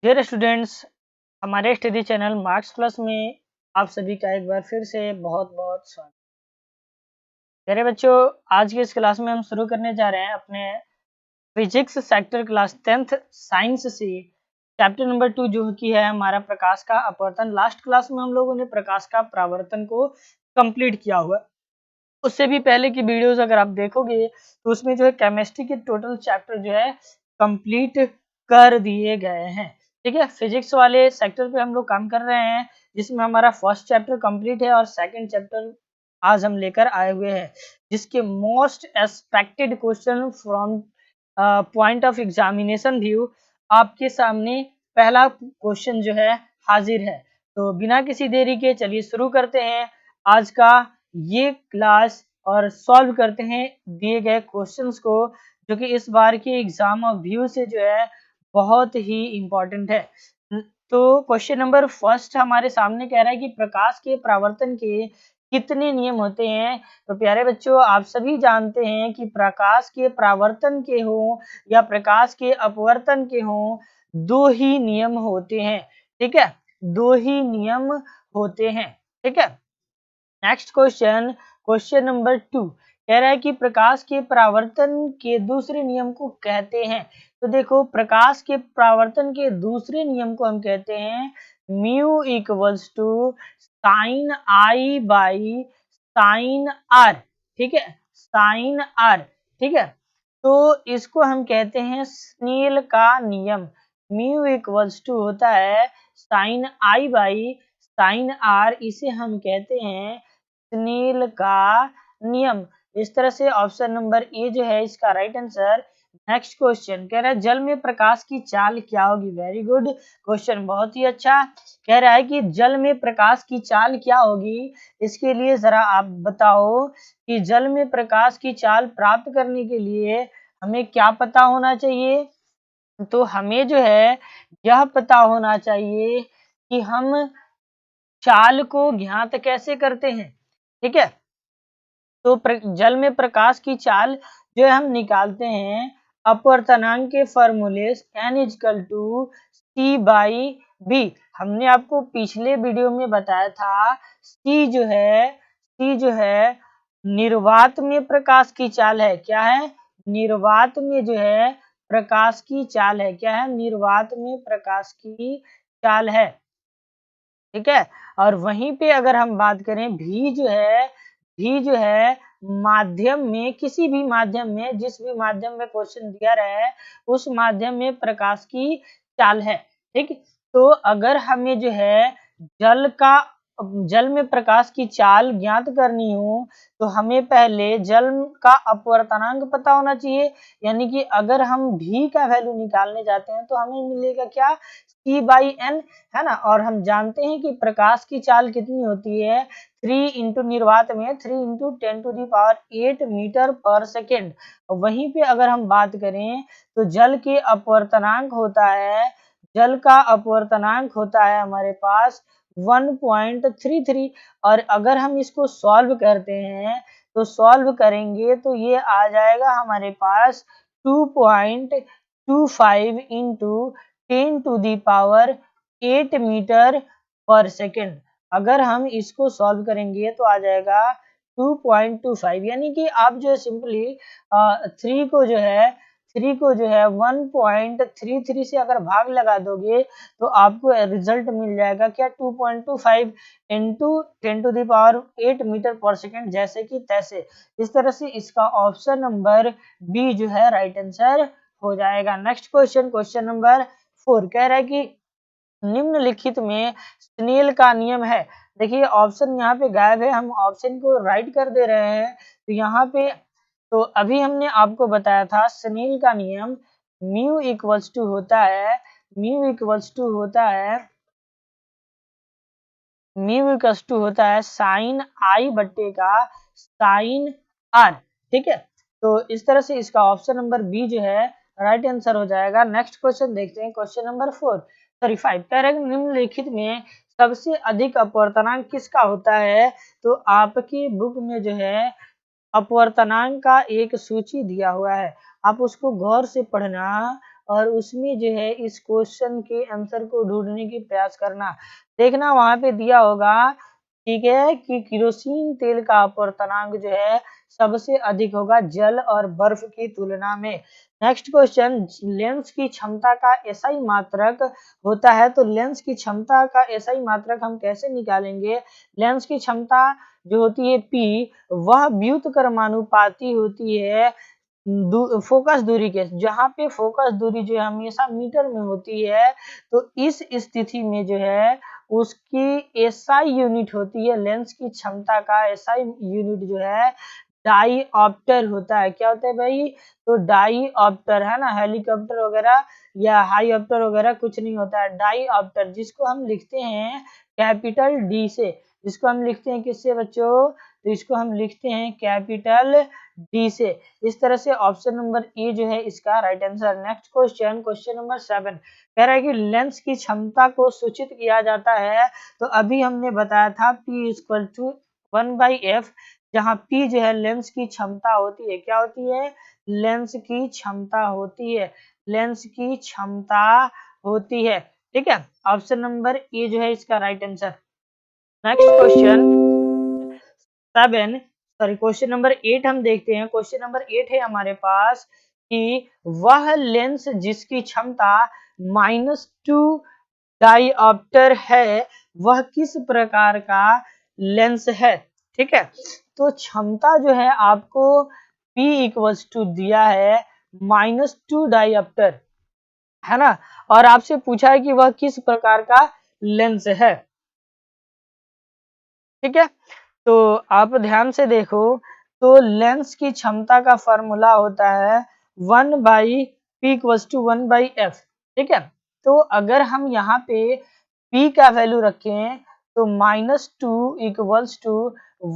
Dear students, हमारे study channel marks plus में आप सभी का एक बार फिर से बहुत बहुत स्वागत। प्यारे बच्चों, आज की इस क्लास में हम शुरू करने जा रहे हैं अपने physics sector class 10th science से चैप्टर नंबर 2 जो कि है हमारा प्रकाश का अपवर्तन। लास्ट क्लास में हम लोगों ने प्रकाश का परावर्तन को कंप्लीट किया हुआ। उससे भी पहले की वीडियोस अगर आप देखोगे तो उसमें जो है केमिस्ट्री के टोटल चैप्टर जो है कंप्लीट कर दिए गए हैं। ठीक है, फिजिक्स वाले सेक्टर पे हम लोग काम कर रहे हैं जिसमें हमारा फर्स्ट चैप्टर कंप्लीट है और सेकंड चैप्टर आज हम लेकर आए हुए हैं, जिसके most expected question from point of examination view आपके सामने पहला क्वेश्चन जो है हाजिर है। तो बिना किसी देरी के चलिए शुरू करते हैं आज का ये क्लास और सॉल्व करते हैं दिए गए क्वेश्चंस को, जो कि इस बार के एग्जाम ऑफ व्यू से जो है बहुत ही इम्पोर्टेंट है। तो क्वेश्चन नंबर फर्स्ट हमारे सामने कह रहा है कि प्रकाश के परावर्तन के कितने नियम होते हैं। तो प्यारे बच्चों, आप सभी जानते हैं कि प्रकाश के परावर्तन के हो या प्रकाश के अपवर्तन के हो, दो ही नियम होते हैं। ठीक है, दो ही नियम होते हैं। ठीक है, नेक्स्ट क्वेश्चन, क्वेश्चन नंबर 2 कह रहा है कि प्रकाश के परावर्तन के दूसरे नियम को कहते हैं। तो देखो, प्रकाश के परावर्तन के दूसरे नियम को हम कहते हैं mu equals to sine i by sine r. ठीक है, साइन आर। ठीक है, तो इसको हम कहते हैं स्नेल का नियम। म्यू इक्वल्स टू होता है sine i by sine r, इसे हम कहते हैं स्नेल का नियम। इस तरह से ऑप्शन नंबर ए जो है इसका राइट आंसर। नेक्स्ट क्वेश्चन कह रहा है जल में प्रकाश की चाल क्या होगी। वेरी गुड क्वेश्चन, बहुत ही अच्छा। कह रहा है कि जल में प्रकाश की चाल क्या होगी। इसके लिए जरा आप बताओ कि जल में प्रकाश की चाल प्राप्त करने के लिए हमें क्या पता होना चाहिए। तो हमें जो है यह पता होना चाहिए कि हम चाल को ज्ञात कैसे करते हैं। ठीक है, तो जल में प्रकाश की चाल जो है हम निकालते हैं अपवर्तनांक के फॉर्मूले n equal to c by b. हमने आपको पिछले वीडियो में बताया था सी जो है निर्वात में प्रकाश की चाल है। क्या है? निर्वात में जो है प्रकाश की चाल है। क्या है? निर्वात में प्रकाश की चाल है। ठीक है, और वहीं पे अगर हम बात करें भी जो है माध्यम में, किसी भी माध्यम में, जिस भी माध्यम में क्वेश्चन दिया रहा है उस माध्यम में प्रकाश की चाल है। ठीक, तो अगर हमें जो है जल में प्रकाश की चाल ज्ञात करनी हो तो हमें पहले जल का अपवर्तनांक पता होना चाहिए। यानी कि अगर हम भी का वैल्यू निकालने जाते हैं तो हमें मिलेगा क्या? सी बाई एन, है ना। और हम जानते हैं कि प्रकाश की चाल कितनी होती है, 3 इंटू निर्वात में 3 इंटू 10⁸ मीटर पर सेकेंड। वहीं पे अगर हम बात करें तो जल के अपवर्तनांक होता है, जल का अपवर्तनांक होता है हमारे पास 1.33। और अगर हम इसको सॉल्व करते हैं तो सॉल्व करेंगे तो ये आ जाएगा हमारे पास 2.25 इंटू 10⁸ मीटर पर सेकेंड। अगर हम इसको सॉल्व करेंगे तो आ जाएगा 2.25। यानी कि आप जो है सिंपली 3 को जो है 1.33 से अगर भाग लगा दोगे तो आपको रिजल्ट मिल जाएगा क्या? 2.25 इंटू 10⁸ मीटर पर सेकेंड, जैसे कि तैसे। इस तरह से इसका ऑप्शन नंबर बी जो है राइट आंसर हो जाएगा। नेक्स्ट क्वेश्चन, क्वेश्चन नंबर 4 कह रहा है कि निम्नलिखित में स्नेल का नियम है। देखिए ऑप्शन यहाँ पे गायब है, हम ऑप्शन को राइट कर दे रहे हैं। तो यहाँ पे तो अभी हमने आपको बताया था स्नेल का नियम म्यू इक्वल्स टू होता है साइन आई बट्टे का साइन आर। ठीक है, तो इस तरह से इसका ऑप्शन नंबर बी जो है राइट आंसर हो जाएगा। नेक्स्ट क्वेश्चन देखते हैं, क्वेश्चन नंबर 5 कह रहे हैं निम्नलिखित में सबसे अधिक अपवर्तनांक किसका होता है। तो आपकी बुक में जो है अपवर्तनांक का एक सूची दिया हुआ है, आप उसको गौर से पढ़ना और उसमें जो है इस क्वेश्चन के आंसर को ढूंढने की प्रयास करना। देखना वहां पे दिया होगा, ठीक है, कि केरोसिन तेल का अपवर्तनांक जो है सबसे अधिक होगा जल और बर्फ की तुलना में। नेक्स्ट क्वेश्चन, लेंस की क्षमता का एसआई मात्रक होता है, तो लेंस की क्षमता का एसआई मात्रक हम कैसे निकालेंगे? लेंस की क्षमता जो होती है P, वह व्युत्क्रमानुपाती होती है फोकस दूरी के। जहां पे फोकस दूरी जो है हमेशा मीटर में होती है, तो इस स्थिति में जो है उसकी एसआई यूनिट होती है, लेंस की क्षमता का एसआई यूनिट जो है डाईऑप्टर होता है। क्या होता है भाई? तो डाईऑप्टर है ना, हेलीकॉप्टर वगैरह या हाईऑप्टर वगैरह कुछ नहीं होता है, डाईऑप्टर, जिसको हम लिखते हैं कैपिटल डी से। जिसको हम लिखते हैं किससे बच्चों? तो इसको हम लिखते हैं कैपिटल डी से। इस तरह से ऑप्शन नंबर ए जो है इसका right answer. Next question, question number 7 कह रहा है कि लेंस की क्षमता को सूचित किया जाता है, तो अभी हमने बताया था P इक्वल टू 1/f, जहां P जो है लेंस की क्षमता होती है। क्या होती है? लेंस की क्षमता होती है, लेंस की क्षमता होती है। ठीक है, ऑप्शन नंबर ए जो है इसका right answer. Next question 7, sorry question number 8 हम देखते हैं। क्वेश्चन नंबर 8 है हमारे पास कि वह लेंस जिसकी क्षमता -2 डाईऑप्टर है वह किस प्रकार का लेंस है? ठीक है, तो क्षमता जो है आपको P इक्वल्स टू दिया है -2 डाईऑप्टर, है ना, और आपसे पूछा है कि वह किस प्रकार का लेंस है। ठीक है, तो आप ध्यान से देखो, तो लेंस की क्षमता का फॉर्मूला होता है 1/P इक्वल्स टू 1/f। ठीक है, तो अगर हम यहाँ पे P का वैल्यू रखें तो -2 इक्वल्स टू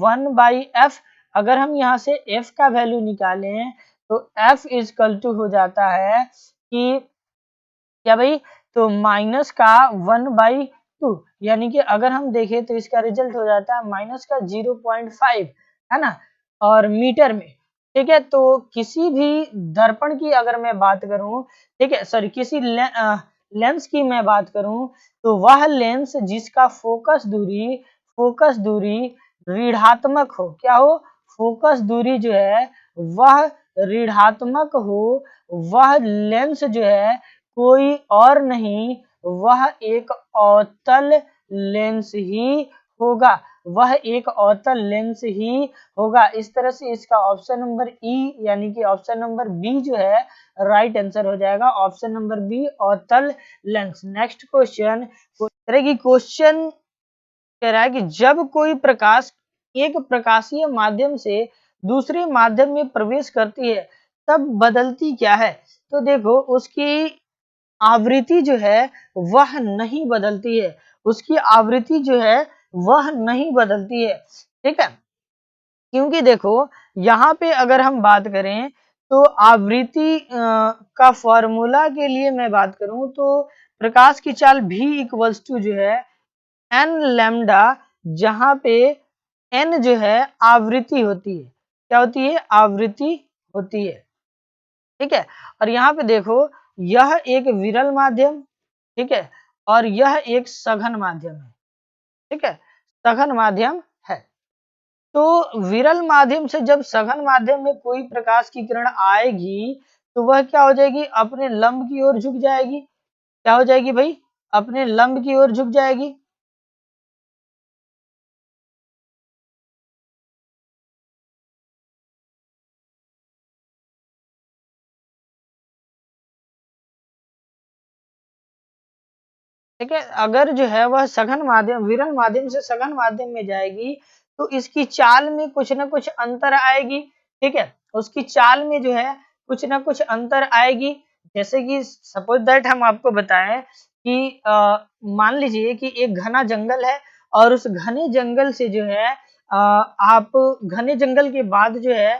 1/f। अगर हम यहाँ से f का वैल्यू निकालें तो f इक्वल टू हो जाता है कि क्या भाई? तो माइनस का 1/2, यानी कि अगर हम देखें तो इसका रिजल्ट हो जाता है माइनस का 0.5, है ना, और मीटर में। ठीक है, तो किसी भी दर्पण की अगर मैं बात करूं, ठीक है, सॉरी किसी लेंस की मैं बात करूं, तो वह लेंस जिसका फोकस दूरी ऋणात्मक हो। क्या हो? फोकस दूरी जो है वह ऋणात्मक हो, वह लेंस जो है कोई और नहीं, वह एक अवतल लेंस ही होगा, वह एक अवतल लेंस ही होगा। इस तरह से इसका ऑप्शन नंबर ई यानी कि ऑप्शन नंबर बी जो है राइट आंसर हो जाएगा, ऑप्शन नंबर बी अवतल लेंस। नेक्स्ट क्वेश्चन, क्वेश्चन कह रहा है कि जब कोई प्रकाश एक प्रकाशीय माध्यम से दूसरे माध्यम में प्रवेश करती है तब बदलती क्या है? तो देखो उसकी आवृत्ति जो है वह नहीं बदलती है, उसकी आवृत्ति जो है वह नहीं बदलती है। ठीक है, क्योंकि देखो यहाँ पे अगर हम बात करें तो आवृत्ति का फॉर्मूला के लिए मैं बात करूं तो प्रकाश की चाल v इक्वल्स टू जो है n लैम्डा, जहां पे n जो है आवृत्ति होती है। क्या होती है? आवृत्ति होती है। ठीक है, और यहाँ पे देखो यह एक विरल माध्यम, ठीक है, और यह एक सघन माध्यम है। ठीक है, सघन माध्यम है। तो विरल माध्यम से जब सघन माध्यम में कोई प्रकाश की किरण आएगी तो वह क्या हो जाएगी? अपने लंब की ओर झुक जाएगी। क्या हो जाएगी भाई? अपने लंब की ओर झुक जाएगी। ठीक है, अगर जो है वह सघन माध्यम विरल माध्यम से सघन माध्यम में जाएगी तो इसकी चाल में कुछ ना कुछ अंतर आएगी। ठीक है, उसकी चाल में जो है कुछ ना कुछ अंतर आएगी। जैसे कि सपोज दैट हम आपको बताएं कि मान लीजिए कि एक घना जंगल है और उस घने जंगल से जो है आप घने जंगल के बाद जो है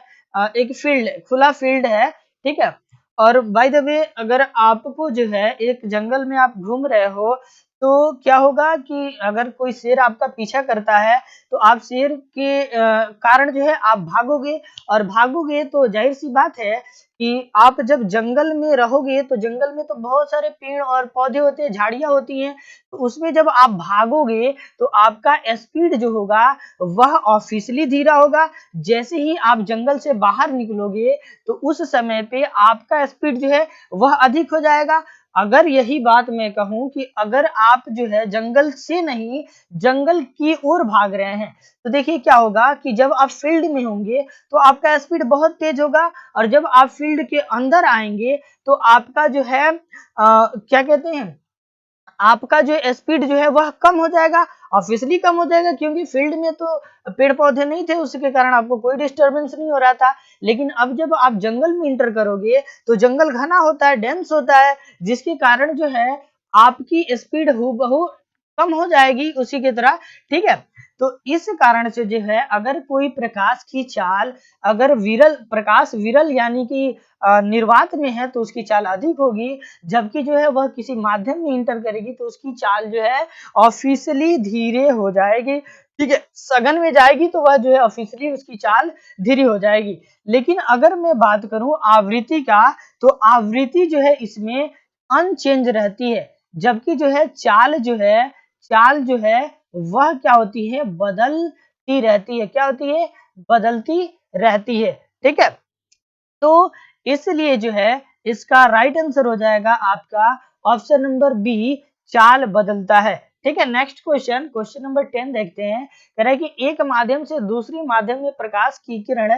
एक फील्ड, खुला फील्ड है। ठीक है, और बाय द वे अगर आपको जो है एक जंगल में आप घूम रहे हो तो क्या होगा कि अगर कोई शेर आपका पीछा करता है तो आप शेर के कारण जो है आप भागोगे, और भागोगे तो जाहिर सी बात है कि आप जब जंगल में रहोगे तो जंगल में तो बहुत सारे पेड़ और पौधे होते हैं, झाड़ियां होती हैं, तो उसमें जब आप भागोगे तो आपका स्पीड जो होगा वह ऑब्वियसली धीरा होगा। जैसे ही आप जंगल से बाहर निकलोगे तो उस समय पे आपका स्पीड जो है वह अधिक हो जाएगा। अगर यही बात मैं कहूं कि अगर आप जो है जंगल से नहीं जंगल की ओर भाग रहे हैं तो देखिए क्या होगा कि जब आप फील्ड में होंगे तो आपका स्पीड बहुत तेज होगा, और जब आप फील्ड के अंदर आएंगे तो आपका जो है क्या कहते हैं, आपका जो स्पीड जो है वह कम हो जाएगा। ऑब्वियसली कम हो जाएगा क्योंकि फील्ड में तो पेड़ पौधे नहीं थे, उसके कारण आपको कोई डिस्टरबेंस नहीं हो रहा था। लेकिन अब जब आप जंगल में इंटर करोगे तो जंगल घना होता है, डेंस होता है, जिसके कारण जो है आपकी स्पीड हूबहू कम हो जाएगी उसी की तरह। ठीक है, तो इस कारण से जो है अगर कोई प्रकाश की चाल, अगर विरल प्रकाश विरल यानी कि निर्वात में है तो उसकी चाल अधिक होगी, जबकि जो है वह किसी माध्यम में इंटर करेगी तो उसकी चाल जो है ऑफिशियली धीरे हो जाएगी। ठीक है, सघन में जाएगी तो वह जो है ऑफिशियली उसकी चाल धीरे हो जाएगी। लेकिन अगर मैं बात करूं आवृत्ति का, तो आवृत्ति जो है इसमें अनचेंज रहती है, जबकि जो है चाल जो है वह क्या होती है, बदलती रहती है। क्या होती है, बदलती रहती है। ठीक है, तो इसलिए जो है इसका राइट आंसर हो जाएगा आपका ऑप्शन नंबर बी, चाल बदलता है। ठीक है, नेक्स्ट क्वेश्चन, क्वेश्चन नंबर 10 देखते हैं। कह रहा है कि एक माध्यम से दूसरी माध्यम में प्रकाश की किरण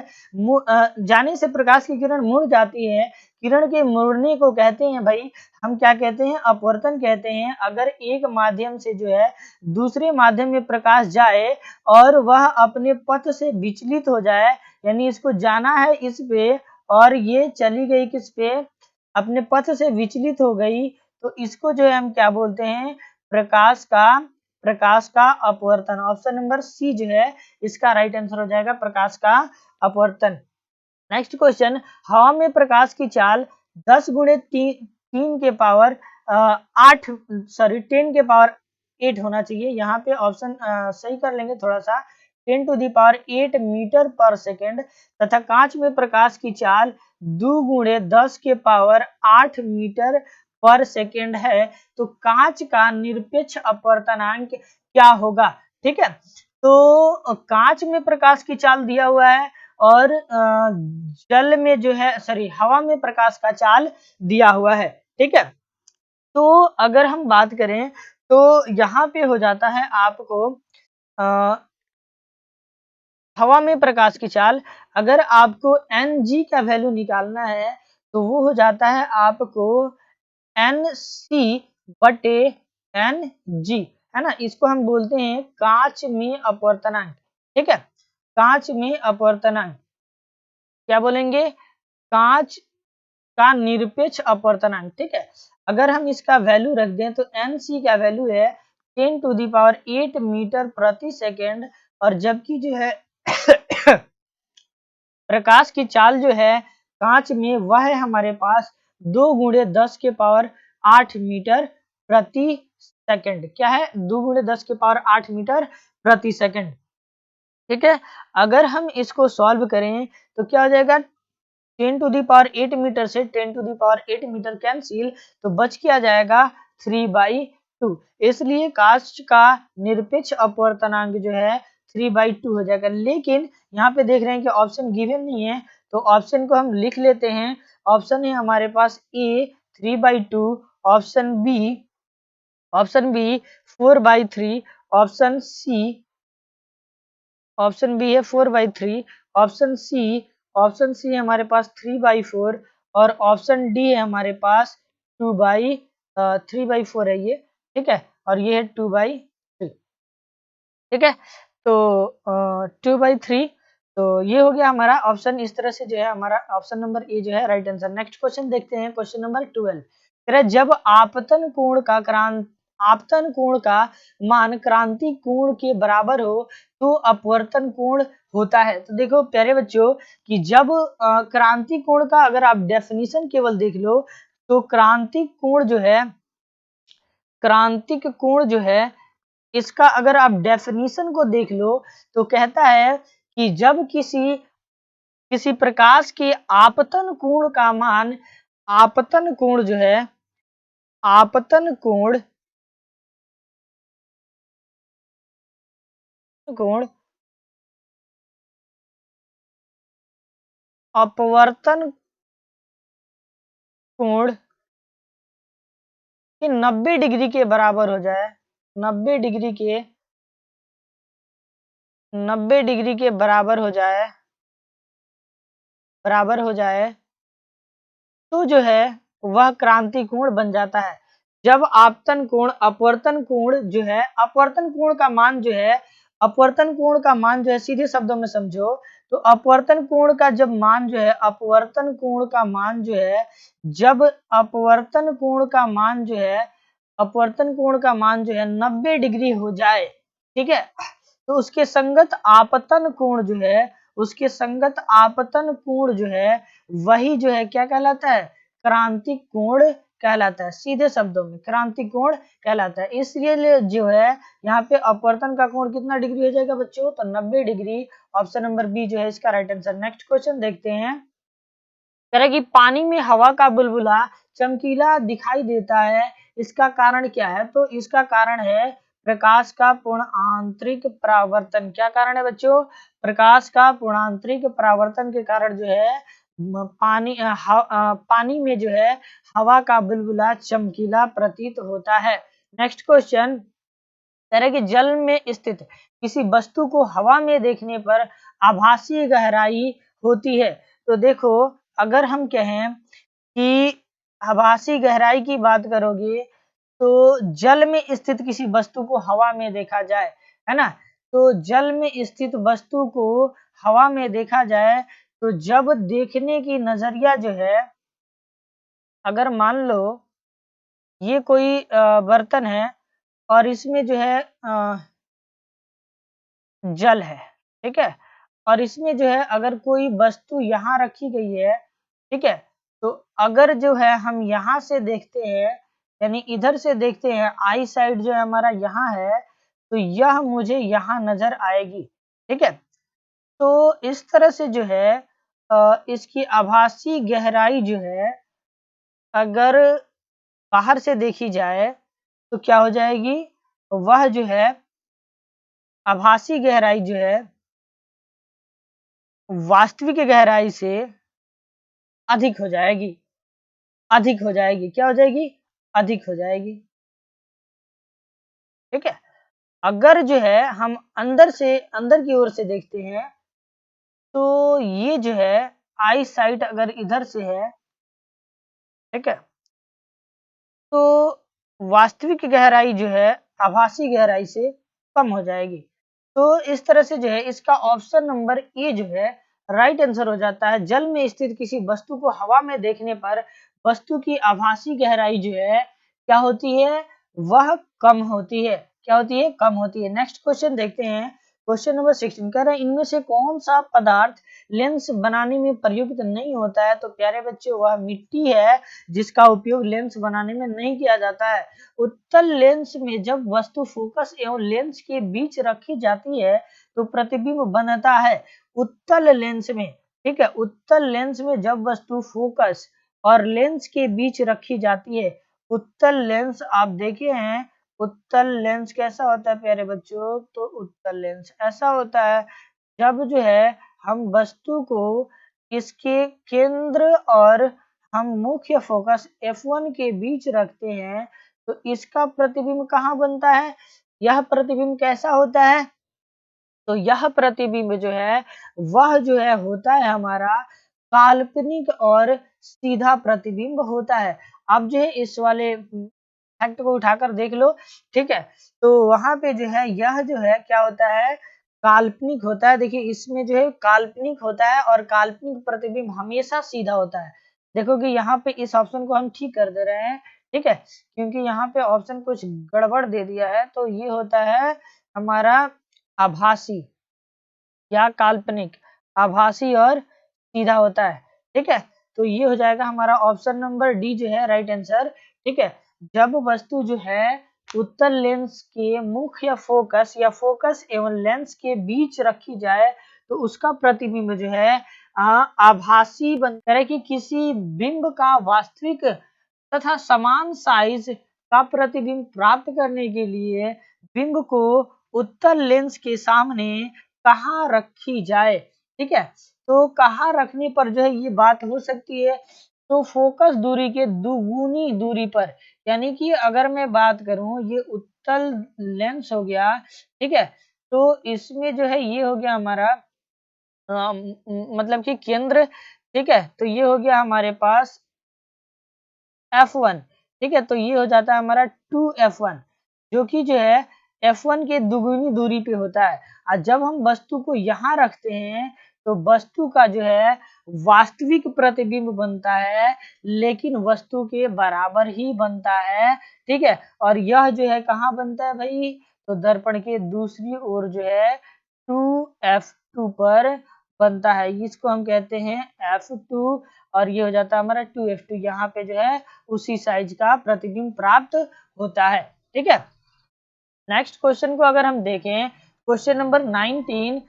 जाने से प्रकाश की किरण मुड़ जाती है। किरण के मुड़ने को कहते हैं भाई, हम क्या कहते हैं, अपवर्तन कहते हैं। अगर एक माध्यम से जो है दूसरे माध्यम में प्रकाश जाए और वह अपने पथ से विचलित हो जाए, यानी इसको जाना है इस पे और ये चली गई किस पे, अपने पथ से विचलित हो गई, तो इसको जो है हम क्या बोलते हैं, प्रकाश का अपवर्तन। ऑप्शन नंबर सी जो है इसका राइट आंसर हो जाएगा, प्रकाश का अपवर्तन। नेक्स्ट क्वेश्चन, हवा में प्रकाश की चाल 10 गुणे 3 के पावर 8 सॉरी 10 के पावर 8 होना चाहिए। यहाँ पे ऑप्शन सही कर लेंगे थोड़ा सा, 10 टू दी पावर 8 मीटर पर सेकेंड, तथा कांच में प्रकाश की चाल 2 गुणे 10 के पावर 8 मीटर पर सेकेंड है। तो कांच का निरपेक्ष अपवर्तनांक क्या होगा। ठीक है, तो कांच में प्रकाश की चाल दिया हुआ है और जल में जो है सॉरी हवा में प्रकाश का चाल दिया हुआ है। ठीक है, तो अगर हम बात करें तो यहाँ पे हो जाता है आपको हवा में प्रकाश की चाल, अगर आपको Ng का वैल्यू निकालना है तो वो हो जाता है आपको Nc बटे Ng, है ना। इसको हम बोलते हैं कांच में अपवर्तनांक। ठीक है, कांच में अपवर्तनांक क्या बोलेंगे, कांच का निरपेक्ष अपवर्तनांक। ठीक है, अगर हम इसका वैल्यू रख दें तो Nc का वैल्यू है 10 टू दी पावर 8 मीटर प्रति सेकेंड, और जबकि जो है प्रकाश की चाल जो है कांच में वह है हमारे पास 2 गुणे 10 के पावर 8 मीटर प्रति सेकेंड। क्या है, 2 गुणे 10 के पावर 8 मीटर प्रति सेकेंड। ठीक है, अगर हम इसको सॉल्व करें तो क्या हो जाएगा, 10 टू दी पावर 8 मीटर से 10 to the power 8 metre cancel, तो बच क्या जाएगा 3/2। इसलिए कांच का निरपेक्ष अपवर्तनांक जो है 3/2 हो जाएगा। लेकिन यहाँ पे देख रहे हैं कि ऑप्शन गिवन नहीं है, तो ऑप्शन को हम लिख लेते हैं। ऑप्शन है हमारे पास ए 3/2, ऑप्शन बी 4/3, ऑप्शन बी है 4/3, ऑप्शन सी हमारे पास 3/4, और ऑप्शन डी है हमारे पास 3/4 है ये। ठीक है, और ये है 2/3। ठीक है, तो 2/3, तो ये हो गया हमारा ऑप्शन। इस तरह से जो है हमारा ऑप्शन नंबर ए जो है राइट आंसर। नेक्स्ट क्वेश्चन देखते हैं, क्वेश्चन नंबर 12। जब आपतन कोण का मान क्रांति कोण के बराबर हो तो अपवर्तन कोण होता है। तो देखो प्यारे बच्चों कि जब क्रांति कोण का अगर आप डेफिनेशन केवल देख लो तो क्रांति कोण जो है क्रांतिक कोण जो है, इसका अगर आप डेफिनेशन को देख लो तो कहता है कि जब किसी प्रकाश के आपतन कोण का मान, आपतन कोण जो है, आपतन कोण अपवर्तन कोण कि 90 डिग्री के बराबर हो जाए, 90 डिग्री के 90 डिग्री के बराबर हो जाए, तो जो है वह क्रांति कोण बन जाता है। जब आपतन कोण अपवर्तन कोण जो है, अपवर्तन कोण का मान जो है, अपवर्तन कोण का मान जो है, सीधे शब्दों में समझो तो अपवर्तन कोण का जब मान जो है, अपवर्तन कोण का मान जो है, जब अपवर्तन कोण का मान जो है, अपवर्तन कोण का मान जो है 90 डिग्री हो जाए, ठीक है, तो उसके संगत आपतन कोण जो है, उसके संगत आपतन कोण जो है, वही जो है क्या कहलाता है, क्रांतिक कोण कहलाता है। सीधे शब्दों में क्रांतिक कोण कहलाता है। इसलिए जो है यहाँ पे अपवर्तन का कोण कितना डिग्री हो जाएगा बच्चों, तो 90 डिग्री। ऑप्शन नंबर बी जो है इसका राइट आंसर। नेक्स्ट क्वेश्चन देखते हैं, कह रहा है कि पानी में हवा का बुलबुला चमकीला दिखाई देता है, इसका कारण क्या है, तो इसका कारण है प्रकाश का पूर्ण आंतरिक परावर्तन। क्या कारण है बच्चों, प्रकाश का पूर्णांतरिक परावर्तन के कारण जो है पानी में जो है हवा का बुलबुला चमकीला प्रतीत होता है। नेक्स्ट क्वेश्चन, तरह के जल में स्थित किसी वस्तु को हवा में देखने पर आभासी गहराई होती है। तो देखो अगर हम कहें कि आभासी गहराई की बात करोगे तो जल में स्थित किसी वस्तु को हवा में देखा जाए, है ना, तो जल में स्थित वस्तु को हवा में देखा जाए तो जब देखने की नजरिया जो है, अगर मान लो ये कोई बर्तन है और इसमें जो है जल है, ठीक है, और इसमें जो है अगर कोई वस्तु यहाँ रखी गई है, ठीक है, तो अगर जो है हम यहाँ से देखते हैं, यानी इधर से देखते हैं, आई साइड जो है हमारा यहाँ है, तो यह मुझे यहाँ नजर आएगी, ठीक है। तो इस तरह से जो है इसकी आभासी गहराई जो है अगर बाहर से देखी जाए तो क्या हो जाएगी, वह जो है आभासी गहराई जो है वास्तविक गहराई से अधिक हो जाएगी, अधिक हो जाएगी, क्या हो जाएगी, अधिक हो जाएगी, ठीक है। अगर जो है हम अंदर की ओर से देखते हैं तो ये जो है आई साइट अगर इधर से है, ठीक है, तो वास्तविक गहराई जो है आभासी गहराई से कम हो जाएगी। तो इस तरह से जो है इसका ऑप्शन नंबर ए जो है राइट आंसर हो जाता है। जल में स्थित किसी वस्तु को हवा में देखने पर वस्तु की आभासी गहराई जो है क्या होती है, वह कम होती है, क्या होती है, कम होती है। नेक्स्ट क्वेश्चन देखते हैं, क्वेश्चन नंबर 16 कह रहा है इनमें से कौन सा पदार्थ लेंस बनाने में प्रयुक्त नहीं होता है, तो प्यारे बच्चों वह मिट्टी है जिसका उपयोग लेंस बनाने में नहीं किया जाता है। उत्तल लेंस में जब वस्तु फोकस एवं लेंस के बीच रखी जाती है तो प्रतिबिंब बनता है। उत्तल लेंस में, ठीक है, उत्तल लेंस में जब वस्तु फोकस और लेंस के बीच रखी जाती है, उत्तल लेंस आप देखे हैं, उत्तल लेंस कैसा होता है प्यारे बच्चों, तो उत्तल लेंस ऐसा होता है जब जो है हम वस्तु को इसके केंद्र और हम मुख्य फोकस F1 के बीच रखते हैं तो इसका प्रतिबिंब कहाँ बनता है, यह प्रतिबिंब कैसा होता है, तो यह प्रतिबिंब जो है वह जो है होता है हमारा काल्पनिक और सीधा प्रतिबिंब होता है। अब जो है इस वाले फैक्ट को उठाकर देख लो, ठीक है, तो वहां पे जो है यह जो है क्या होता है, काल्पनिक होता है। देखिए इसमें जो है काल्पनिक होता है और काल्पनिक प्रतिबिंब हमेशा सीधा होता है। देखो कि यहाँ पे इस ऑप्शन को हम ठीक कर दे रहे हैं, ठीक है, क्योंकि यहाँ पे ऑप्शन कुछ गड़बड़ दे दिया है, तो ये होता है हमारा आभासी या काल्पनिक, आभासी और सीधा होता है, ठीक है, तो ये हो जाएगा हमारा ऑप्शन नंबर डी जो है राइट आंसर, ठीक है। जब वस्तु जो है उत्तल लेंस के मुख या फोकस एवं लेंस के बीच रखी जाए तो उसका प्रतिबिंब जो है आभासी बनता है कि किसी बिंब का वास्तविक तथा समान साइज का प्रतिबिंब प्राप्त करने के लिए बिंब को उत्तल लेंस के सामने कहाँ रखी जाए। ठीक है, तो कहाँ रखने पर जो है ये बात हो सकती है, तो फोकस दूरी के दुगुनी दूरी पर, यानी कि अगर मैं बात करूं ये उत्तल लेंस हो गया, ठीक है, तो इसमें जो है ये हो गया हमारा मतलब कि केंद्र, ठीक है, तो ये हो गया हमारे पास F1, ठीक है, तो ये हो जाता है हमारा 2F1 जो कि जो है F1 के दुगुनी दूरी पे होता है। और जब हम वस्तु को यहाँ रखते हैं तो वस्तु का जो है वास्तविक प्रतिबिंब बनता है, लेकिन वस्तु के बराबर ही बनता है। ठीक है, और यह जो है कहाँ बनता है भाई, तो दर्पण के दूसरी ओर जो है 2F2 पर बनता है, इसको हम कहते हैं F2, और ये हो जाता है हमारा 2F2, यहाँ पे जो है उसी साइज का प्रतिबिंब प्राप्त होता है। ठीक है, नेक्स्ट क्वेश्चन को अगर हम देखें, क्वेश्चन नंबर 19,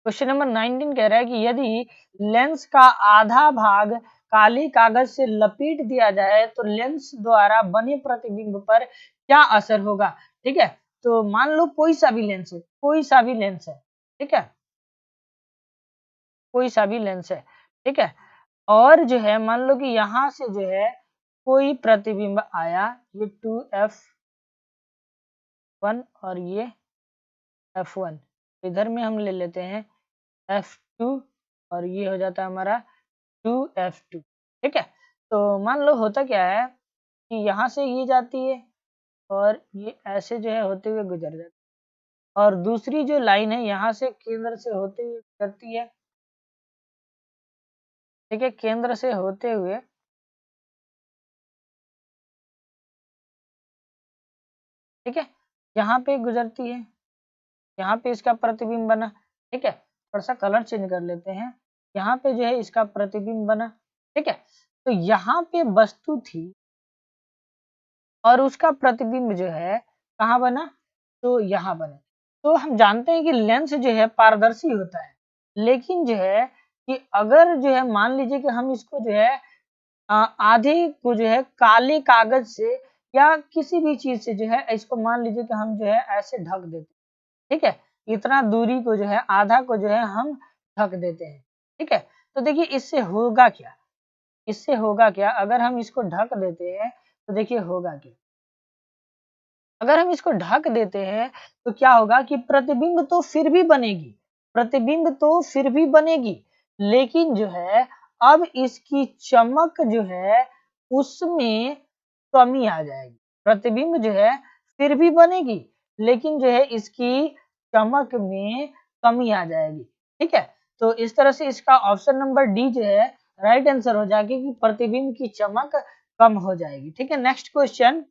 क्वेश्चन नंबर 19 कह रहा है कि यदि लेंस का आधा भाग काले कागज से लपेट दिया जाए तो लेंस द्वारा बने प्रतिबिंब पर क्या असर होगा। ठीक है, तो मान लो कोई सा भी लेंस है, कोई सा भी लेंस है, ठीक है, कोई सा भी लेंस है, ठीक है, और जो है मान लो कि यहाँ से जो है कोई प्रतिबिंब आया, ये 2F1 और ये F1, इधर में हम ले लेते हैं F2 और ये हो जाता है हमारा 2F2। ठीक है, तो मान लो होता क्या है कि यहाँ से ये जाती है और ये ऐसे जो है होते हुए गुजर जाती है, और दूसरी जो लाइन है यहाँ से केंद्र से होते हुए गुजरती है। ठीक है, केंद्र से होते हुए ठीक है यहाँ पे गुजरती है, यहाँ पे इसका प्रतिबिंब बना। ठीक है, थोड़ा सा कलर चेंज कर लेते हैं, यहाँ पे जो है इसका प्रतिबिंब बना। ठीक है, तो यहाँ पे वस्तु थी और उसका प्रतिबिंब जो है कहाँ बना, तो यहाँ बने। तो हम जानते हैं कि लेंस जो है पारदर्शी होता है, लेकिन जो है कि अगर जो है मान लीजिए कि हम इसको जो है आधे को जो है काले कागज से या किसी भी चीज से जो है इसको मान लीजिए कि हम जो है ऐसे ढक देते हैं। ठीक है, इतना दूरी को जो है आधा को जो है हम ढक देते हैं। ठीक है, तो देखिए इससे होगा क्या, इससे होगा क्या, अगर हम इसको ढक देते हैं तो देखिए होगा क्या, अगर हम इसको ढक देते हैं तो क्या होगा कि प्रतिबिंब तो फिर भी बनेगी, प्रतिबिंब तो फिर भी बनेगी, लेकिन जो है अब इसकी चमक जो है उसमें कमी आ जाएगी। प्रतिबिंब जो है फिर भी बनेगी, लेकिन जो है इसकी चमक में कमी आ जाएगी। ठीक है, तो इस तरह से इसका ऑप्शन नंबर डी जो है राइट आंसर हो जाएगी कि प्रतिबिंब की चमक कम हो जाएगी। ठीक है, नेक्स्ट क्वेश्चन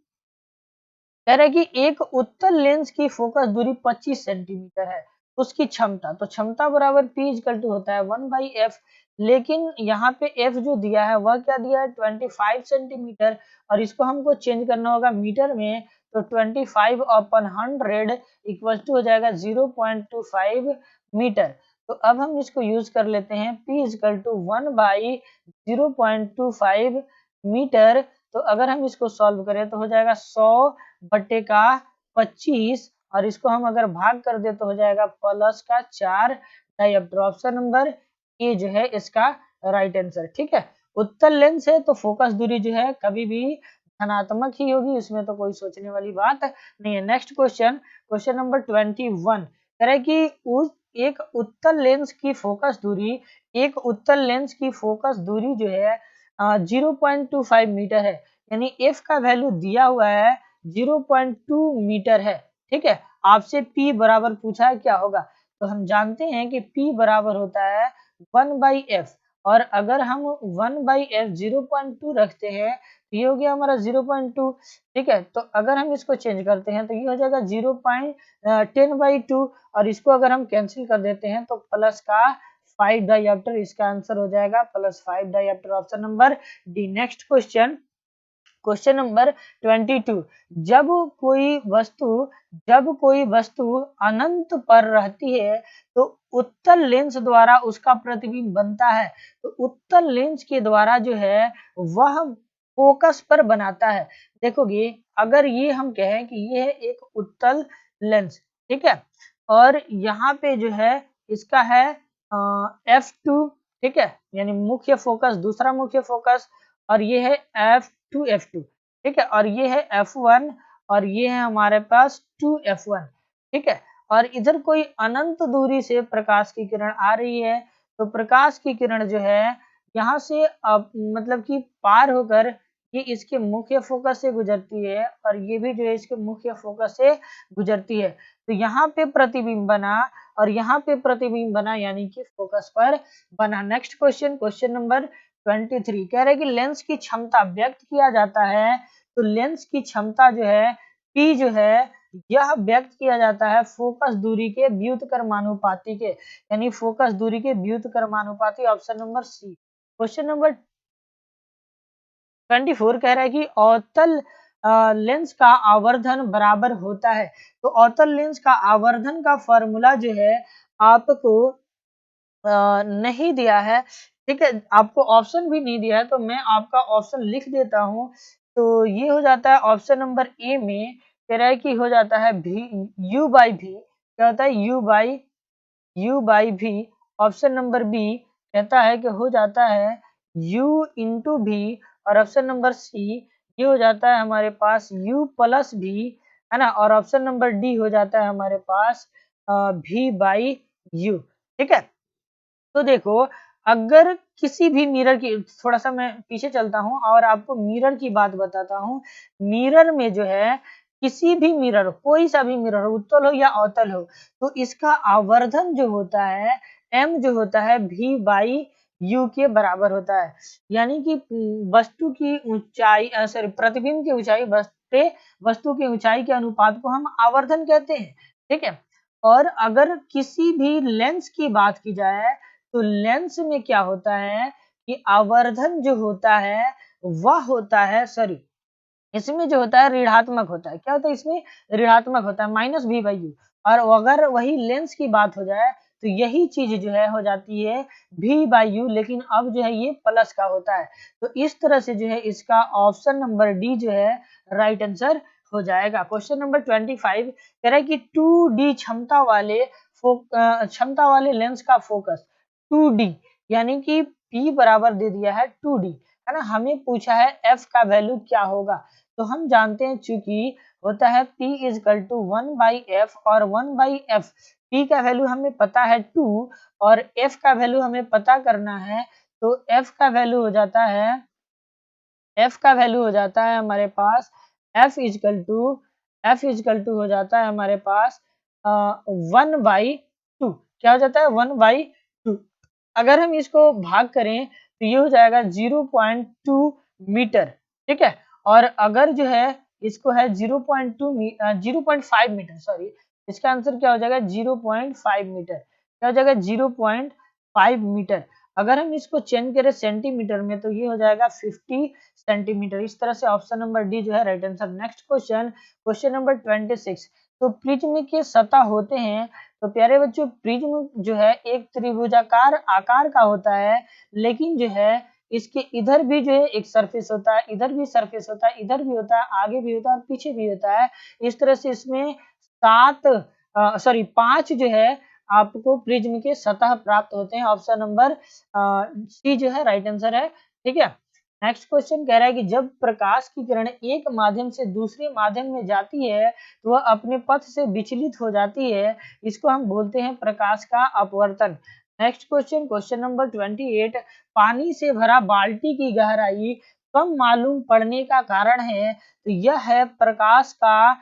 कह रहा है कि एक उत्तल लेंस की फोकस दूरी 25 सेंटीमीटर है, उसकी क्षमता, तो क्षमता बराबर P इक्वल टू होता है 1/f, लेकिन यहाँ पे f जो दिया है वह क्या दिया है 25 सेंटीमीटर, और इसको हमको चेंज करना होगा मीटर में, तो 25/100 इक्वल टू हो जाएगा 0.25 मीटर। तो अब हम इसको यूज कर लेते हैं P इक्वल टू 1/0.25 मीटर। तो अगर हम इसको सॉल्व करें तो हो जाएगा 100/25, और इसको हम अगर भाग कर दे तो हो जाएगा +4 डायऑप्टर। ऑप्शन नंबर ए जो है इसका राइट आंसर। ठीक है, उत्तल लेंस है तो फोकस दूरी जो है कभी भी धनात्मक ही होगी, इसमें तो कोई सोचने वाली बात नहीं है। नेक्स्ट क्वेश्चन, क्वेश्चन नंबर 21 कह रहा है कि एक उत्तल लेंस की फोकस दूरी, एक उत्तल लेंस की फोकस दूरी जो है 0.25 मीटर है, यानी f का वैल्यू दिया हुआ है 0.2 मीटर है। ठीक है, आपसे p बराबर पूछा है क्या होगा, तो हम जानते हैं कि p बराबर होता है 1/f, और अगर हम 1/f 0.2 रखते हैं तो ये हो गया हमारा 0.2। ठीक है, तो अगर हम इसको चेंज करते हैं तो ये हो जाएगा 0.10/2, और इसको अगर हम कैंसिल कर देते हैं तो प्लस का 5 डायऑप्टर, इसका आंसर हो जाएगा +5 dioptre. Option number D. Next question, question number 22, जब कोई वस्तु अनंत पर रहती है तो उत्तल लेंस द्वारा उसका प्रतिबिंब बनता है। तो उत्तल लेंस के द्वारा जो है वह फोकस पर बनाता है। देखोगे अगर ये हम कहें कि ये है एक उत्तल लेंस, ठीक है, और यहाँ पे जो है इसका है F2, ठीक है, यानी मुख्य फोकस, दूसरा मुख्य फोकस, और ये है F2, ठीक है, और ये है F1, और ये है हमारे पास 2F1, ठीक है, और इधर कोई अनंत दूरी से प्रकाश की किरण आ रही है, तो प्रकाश की किरण जो है यहाँ से मतलब कि पार होकर ये इसके मुख्य फोकस से गुजरती है, और ये भी जो है इसके मुख्य फोकस से गुजरती है। तो यहाँ पे प्रतिबिंब बना और यहाँ पे प्रतिबिंब बना, यानी कि फोकस पर बना। नेक्स्ट क्वेश्चन, क्वेश्चन नंबर 23 कह रहे हैं कि लेंस की क्षमता व्यक्त किया जाता है। तो लेंस की क्षमता जो है P जो है यह व्यक्त किया जाता है फोकस दूरी के व्युत्क्रमानुपाती के, यानी फोकस दूरी के व्युत्क्रमानुपाती, option number C. Question number 24 कह रहा है कि अवतल लेंस का आवर्धन बराबर होता है। तो अवतल लेंस का आवर्धन का फॉर्मूला जो है आपको नहीं दिया है, ठीक है, आपको ऑप्शन भी नहीं दिया है, तो मैं आपका ऑप्शन लिख देता हूँ। तो ये हो जाता है ऑप्शन नंबर ए में कह रहा है कि हो जाता है U बाई भी, क्या होता है U बाई भी। ऑप्शन नंबर बी कहता है कि हो जाता है U इंटू भी, और ऑप्शन नंबर सी ये हो जाता है हमारे पास U प्लस भी, है ना, और ऑप्शन नंबर डी हो जाता है हमारे पास V बाई U, ठीक है। तो देखो अगर किसी भी मिरर की, थोड़ा सा मैं पीछे चलता हूँ और आपको मिरर की बात बताता हूँ। मिरर में जो है किसी भी मिरर, कोई सा भी मिरर उत्तल हो या अवतल हो, तो इसका आवर्धन जो होता है m जो होता है v बाई u के बराबर होता है, यानी कि वस्तु की ऊंचाई, सॉरी, प्रतिबिंब की ऊंचाई वस्तु की ऊंचाई के अनुपात को हम आवर्धन कहते हैं, ठीक है। और अगर किसी भी लेंस की बात की जाए तो लेंस में क्या होता है कि आवर्धन जो होता है वह होता है, सॉरी, इसमें जो होता है ऋणात्मक होता है। क्या होता है इसमें? ऋणात्मक होता है, माइनस v बाई यू। और अगर वही लेंस की बात हो जाए तो यही चीज जो है हो जाती है v बाई यू, लेकिन अब जो है ये प्लस का होता है। तो इस तरह से जो है इसका ऑप्शन नंबर डी जो है राइट आंसर हो जाएगा। क्वेश्चन नंबर 25 कह रहा है कि 2D क्षमता वाले लेंस का फोकस 2D, यानी कि P बराबर दे दिया है 2D, है ना, हमें पूछा है F का वैल्यू क्या होगा। तो हम जानते हैं चूंकि होता है P इजकल टू 1/f, और 1/f P का वैल्यू हमें पता है 2 और F का वैल्यू हमें पता करना है। तो F का वैल्यू हो जाता है हमारे पास F इजकल टू हो जाता है हमारे पास 1/2। क्या हो जाता है? 1/2। अगर हम इसको भाग करें तो ये हो जाएगा 0.2 मीटर, ठीक है। और अगर जो है इसको है 0.5 मीटर, सॉरी, इसका आंसर क्या हो जाएगा? 0.5 मीटर। क्या हो जाएगा? 0.5 मीटर। अगर हम इसको चेंज करें सेंटीमीटर में तो ये हो जाएगा 50 सेंटीमीटर। इस तरह से ऑप्शन नंबर डी जो है right answer. Next question, question number 26। तो प्रिज्म के सतह होते हैं। तो प्यारे बच्चों प्रिज्म जो है एक त्रिभुजाकार आकार का होता है, लेकिन जो है इसके इधर भी जो है एक सरफेस होता है, इधर भी सरफेस होता है, इधर भी होता है, आगे भी होता है और पीछे भी होता है। इस तरह से इसमें 5 जो है आपको प्रिज्म के सतह प्राप्त होते हैं। ऑप्शन नंबर सी जो है राइट आंसर है, ठीक है। नेक्स्ट क्वेश्चन कह रहा है कि जब प्रकाश की किरण एक माध्यम से दूसरे माध्यम में जाती है तो वह अपने पथ से विचलित हो जाती है, इसको हम बोलते हैं प्रकाश का अपवर्तन। Next question, question number 28। पानी से भरा बाल्टी की गहराई कम मालूम पड़ने का कारण है, तो यह है प्रकाश का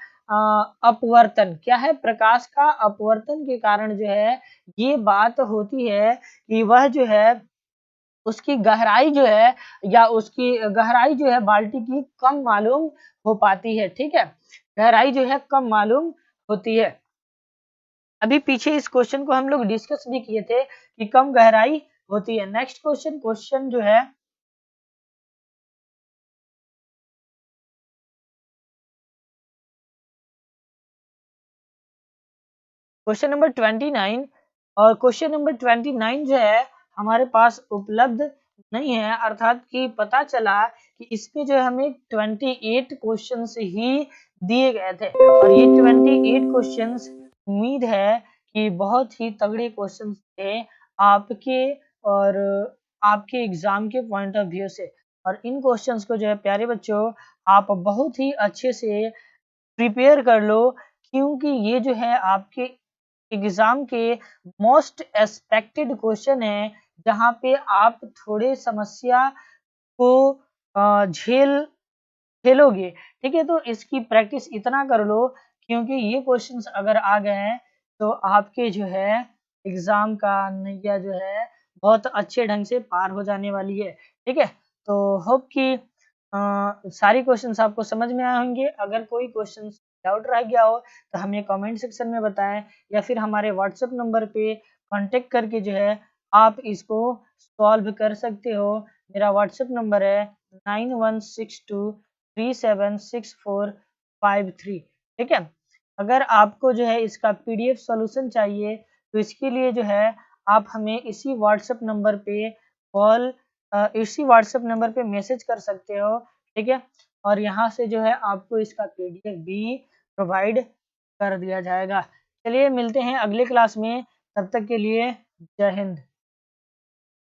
अपवर्तन। क्या है? प्रकाश का अपवर्तन के कारण जो है ये बात होती है कि वह जो है उसकी गहराई जो है या उसकी गहराई जो है बाल्टी की कम मालूम हो पाती है, ठीक है, गहराई जो है कम मालूम होती है। अभी पीछे इस क्वेश्चन को हम लोग डिस्कस भी किए थे कि कम गहराई होती है। नेक्स्ट क्वेश्चन जो है क्वेश्चन नंबर 29, और क्वेश्चन नंबर 29 जो है हमारे पास उपलब्ध नहीं है, अर्थात कि पता चला कि इसमें जो है हमें 28 क्वेश्चंस ही दिए गए थे, और ये 28 क्वेश्चंस उम्मीद है कि बहुत ही तगड़े क्वेश्चंस थे आपके और आपके एग्जाम के पॉइंट ऑफ व्यू से। और इन क्वेश्चंस को जो है प्यारे बच्चों आप बहुत ही अच्छे से प्रिपेयर कर लो, क्योंकि ये जो है आपके एग्जाम के मोस्ट एक्सपेक्टेड क्वेश्चन है, जहाँ पे आप थोड़े समस्या को झेलोगे। ठीक है, तो इसकी प्रैक्टिस इतना कर लो, क्योंकि ये क्वेश्चंस अगर आ गए हैं तो आपके जो है एग्जाम का नैया जो है बहुत अच्छे ढंग से पार हो जाने वाली है। ठीक है, तो होप कि सारी क्वेश्चंस आपको समझ में आए होंगे। अगर कोई क्वेश्चन डाउट रह गया हो तो हमें कमेंट सेक्शन में बताएं, या फिर हमारे व्हाट्सएप नंबर पे कांटेक्ट करके जो है आप इसको सॉल्व कर सकते हो। मेरा व्हाट्सएप नंबर है 9162376453। ठीक है, अगर आपको जो है इसका पीडीएफ सॉल्यूशन चाहिए तो इसके लिए जो है आप हमें इसी व्हाट्सएप नंबर पे इसी व्हाट्सएप नंबर पे मैसेज कर सकते हो। ठीक है, और यहाँ से जो है आपको इसका पीडीएफ भी प्रोवाइड कर दिया जाएगा। चलिए मिलते हैं अगले क्लास में, तब तक के लिए जय हिंद।